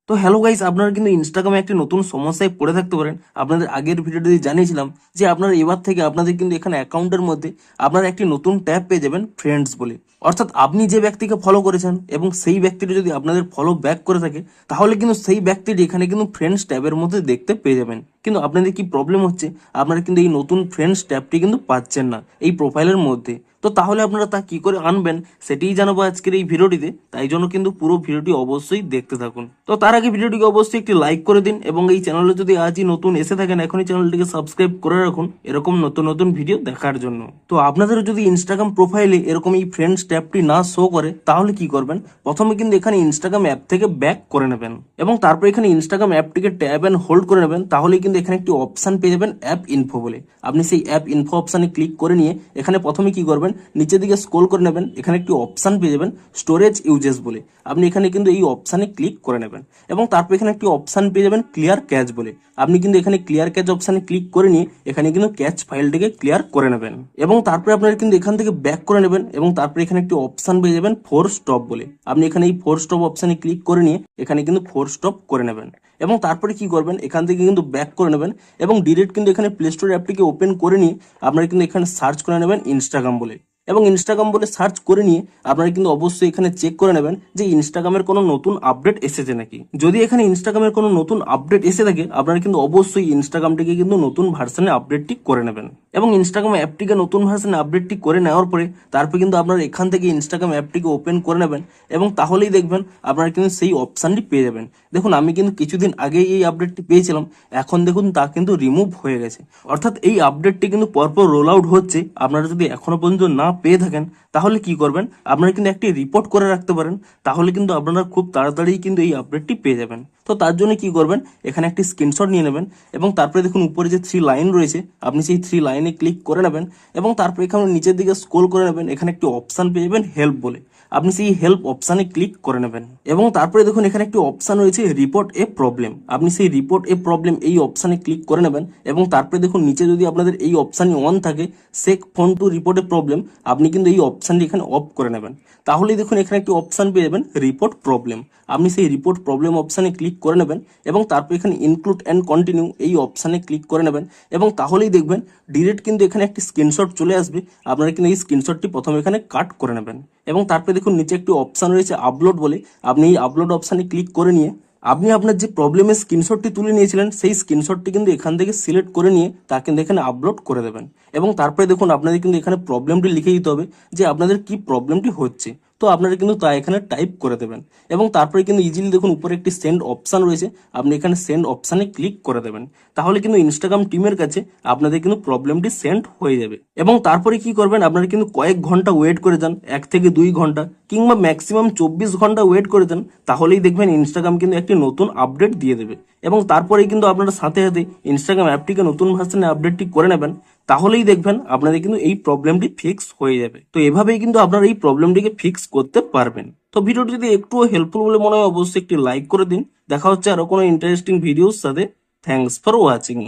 তো hello guys, আপনারা কিন্তু ইনস্টাগ্রামে একটি নতুন সমস্যায় পড়ে থাকতে পারেন। আপনাদের আগের ভিডিওতে জানিয়েছিলাম যে আপনারা এবার থেকে আপনাদের কিন্তু এখানে অ্যাকাউন্টের মধ্যে আপনারা একটি নতুন ট্যাব পেয়ে যাবেন ফ্রেন্ডস বলে। অর্থাৎ আপনি যে ব্যক্তিকে ফলো করেছেন এবং সেই ব্যক্তিটি যদি আপনাদের ফলো ব্যাক করে থাকে, তাহলে কিন্তু সেই ব্যক্তিটি এখানে কিন্তু ফ্রেন্ডস ট্যাবের মধ্যে দেখতে পেয়ে যাবেন। কিন্তু আপনাদের কি প্রবলেম হচ্ছে, আপনারা কিন্তু এই নতুন ফ্রেন্ডস ট্যাবটি কিন্তু পাচ্ছেন না এই প্রোফাইলের মধ্যে। তো তাহলে আপনারা তা কি করে আনবেন সেটিই জানাবো আজকের এই ভিডিওটিতে, তাই জন্য কিন্তু পুরো ভিডিওটি অবশ্যই দেখতে থাকুন। তো তার আগে ভিডিওটিকে অবশ্যই একটি লাইক করে দিন এবং এই চ্যানেলে যদি আজই নতুন এসে থাকেন এখনই চ্যানেলটিকে সাবস্ক্রাইব করে রাখুন এরকম নতুন নতুন ভিডিও দেখার জন্য। তো আপনাদের যদি ইনস্টাগ্রাম প্রোফাইলে এরকম এই ফ্রেন্ডস ট্যাবটি না শো করে তাহলে কি করবেন, প্রথমে কিন্তু এখানে ইনস্টাগ্রাম অ্যাপ থেকে ব্যাক করে নেবেন এবং তারপর এখানে ইনস্টাগ্রাম অ্যাপটিকে ট্যাব অ্যান্ড হোল্ড করে নেবেন। তাহলেই কিন্তু এখানে একটি অপশন পেয়ে যাবেন অ্যাপ ইনফো বলে। আপনি সেই অ্যাপ ইনফো অপশানে ক্লিক করে নিয়ে এখানে প্রথমে কি করবেন, নিচের দিকে স্ক্রল করে নেবেন, এখানে একটি অপশান পেয়ে যাবেন স্টোরেজ ইউজেস বলে। আপনি এখানে কিন্তু এই অপশানে ক্লিক করে নেবেন এবং তারপর এখানে একটি অপশান পেয়ে যাবেন ক্লিয়ার ক্যাচ বলে। আপনি কিন্তু এখানে ক্লিয়ার ক্যাচ অপশানে ক্লিক করে নিয়ে এখানে কিন্তু ক্যাচ ফাইলটিকে ক্লিয়ার করে নেবেন এবং তারপরে আপনারা কিন্তু এখান থেকে ব্যাক করে নেবেন এবং তারপরে এখানে একটি অপশান পেয়ে যাবেন ফোর স্টপ বলে। আপনি এখানে এই ফোর স্টপ অপশানে ক্লিক করে নিয়ে এখানে কিন্তু ফোর স্টপ করে নেবেন এবং তারপরে কি করবেন, এখান থেকে কিন্তু ব্যাক করে নেবেন এবং ডিরেক্ট কিন্তু এখানে প্লে স্টোর অ্যাপটিকে ওপেন করে নিয়ে আপনারা কিন্তু এখানে সার্চ করে নেবেন ইনস্টাগ্রাম বলে এবং ইনস্টাগ্রাম বলে সার্চ করে নিয়ে আপনারা কিন্তু অবশ্যই এখানে চেক করে নেবেন যে ইনস্টাগ্রামের কোনো নতুন আপডেট এসেছে নাকি। যদি এখানে ইনস্টাগ্রামের কোনো নতুন আপডেট এসে থাকে আপনারা কিন্তু অবশ্যই ইনস্টাগ্রামটিকে কিন্তু নতুন ভার্সনে আপডেটটি করে নেবেন এবং ইনস্টাগ্রাম অ্যাপটিকে নতুন ভার্সনে আপডেটটি করে নেওয়ার পরে তারপর কিন্তু আপনারা এখান থেকে ইনস্টাগ্রাম অ্যাপটিকে ওপেন করে নেবেন এবং তাহলেই দেখবেন আপনারা কিন্তু সেই অপশানটি পেয়ে যাবেন। দেখুন আমি কিন্তু কিছুদিন আগেই এই আপডেটটি পেয়েছিলাম, এখন দেখুন তা কিন্তু রিমুভ হয়ে গেছে। অর্থাৎ এই আপডেটটি কিন্তু পরপর রোল আউট হচ্ছে। আপনারা যদি এখনো পর্যন্ত না পেয়ে থাকেন তাহলে কি করবেন, আপনারা কিন্তু একটি রিপোর্ট করে রাখতে পারেন, তাহলে কিন্তু আপনারা খুব তাড়াতাড়ি কিন্তু এই আপডেটটি পেয়ে যাবেন। তো তার জন্য কি করবেন, এখানে একটি স্ক্রিনশট নিয়ে নেবেন এবং তারপরে দেখুন উপরে যে 3 লাইন রয়েছে আপনি সেই 3 লাইনে ক্লিক করে নেবেন এবং তারপরে এখানে নিচের দিকে স্ক্রল করে নেবেন, এখানে একটি অপশান পেয়ে যাবেন হেল্প বলে। আপনি সেই হেল্প অপশানে ক্লিক করে নেবেন এবং তারপরে দেখুন এখানে একটি অপশান রয়েছে রিপোর্ট এ প্রবলেম। আপনি সেই রিপোর্ট এ প্রবলেম এই অপশানে ক্লিক করে নেবেন এবং তারপরে দেখুন নিচে যদি আপনাদের এই অপশানই অন থাকে shake phone to report a problem, আপনি কিন্তু এই অপশানটি এখানে অফ করে নেবেন। তাহলেই দেখুন এখানে একটি অপশান পেয়ে যাবেন রিপোর্ট প্রবলেম। আপনি সেই রিপোর্ট প্রবলেম অপশানে ক্লিক করে নেবেন এবং তারপর এখানে ইনক্লুড অ্যান্ড কন্টিনিউ এই অপশানে ক্লিক করে নেবেন এবং তাহলেই দেখবেন ডিরেক্ট কিন্তু এখানে একটি স্ক্রিনশট চলে আসবে। আপনারা কিন্তু এই স্ক্রিনশটটি প্রথমে এখানে কাট করে নেবেন এবং তারপরে দেখুন নিচে একটি অপশান রয়েছে আপলোড বলে। আপনি এই আপলোড অপশানে ক্লিক করে নিয়ে আপনি আপনার যে প্রবলেমের স্ক্রিনশটটি তুলে নিয়েছিলেন সেই স্ক্রিনশটটি কিন্তু এখান থেকে সিলেক্ট করে নিয়ে তা কিন্তু এখানে আপলোড করে দেবেন এবং তারপরে দেখুন আপনাদের কিন্তু এখানে প্রবলেমটি লিখে দিতে হবে যে আপনাদের কি প্রবলেমটি হচ্ছে। তো আপনারা কিন্তু তা এখানে টাইপ করে দেবেন এবং তারপরে কিন্তু ইজিলি দেখুন উপরে একটি সেন্ড অপশান রয়েছে, আপনি এখানে সেন্ড অপশানে ক্লিক করে দেবেন। তাহলে কিন্তু ইনস্টাগ্রাম টিমের কাছে আপনাদের কিন্তু প্রবলেমটি সেন্ড হয়ে যাবে এবং তারপরে কি করবেন, আপনারা কিন্তু কয়েক ঘন্টা ওয়েট করে যান, 1 থেকে 2 ঘন্টা কিংবা ম্যাক্সিমাম 24 ঘন্টা ওয়েট করে দেন। তাহলেই দেখবেন ইনস্টাগ্রাম কিন্তু একটি নতুন আপডেট দিয়ে দেবে এবং তারপরেই কিন্তু আপনারা সাথে সাথে ইনস্টাগ্রাম অ্যাপটিকে নতুন ভার্সনে আপডেটটি করে নেবেন। তাহলেই দেখবেন আপনাদের কিন্তু এই প্রবলেমটি ফিক্স হয়ে যাবে। তো এভাবেই কিন্তু আপনারা এই প্রবলেমটিকে ফিক্স করতে পারবেন। তো ভিডিওটি যদি একটুও হেল্পফুল বলে মনে হয় অবশ্যই একটি লাইক করে দিন। দেখা হচ্ছে আরো কোনো ইন্টারেস্টিং ভিডিওর সাথে। Thanks for watching.